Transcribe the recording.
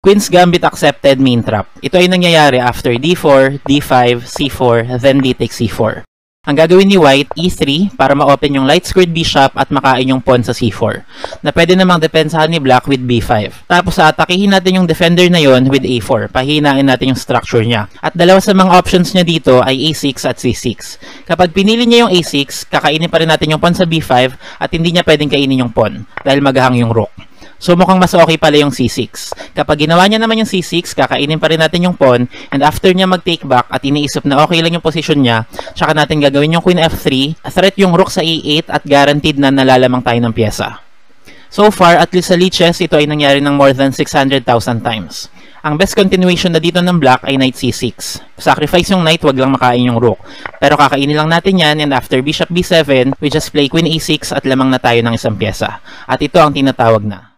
Queen's Gambit accepted main trap. Ito ay nangyayari after d4, d5, c4, then d takes c4. Ang gagawin ni White, e3 para ma-open yung light squared bishop at makain yung pawn sa c4 na pwede namang depensahan ni Black with b5. Tapos atakihin natin yung defender na yon with a4. Pahinain natin yung structure niya. At dalawa sa mga options niya dito ay a6 at c6. Kapag pinili niya yung a6, kakainin pa rin natin yung pawn sa b5 at hindi niya pwedeng kainin yung pawn dahil maghahang yung rook. So mukhang mas okay pala yung c6. Kapag ginawa niya naman yung c6, kakainin pa rin natin yung pawn, and after niya mag-take back at iniisip na okay lang yung position niya, tsaka natin gagawin yung queen f3, threat yung rook sa e8 at guaranteed na nalalamang tayo ng pyesa. So far, at least sa lichess, ito ay nangyari ng more than 600,000 times. Ang best continuation na dito ng black ay knight c6. Sacrifice yung knight, wag lang makain yung rook. Pero kakainin lang natin yan, and after bishop b7, we just play queen a6 at lamang na tayo ng isang pyesa. At ito ang tinatawag na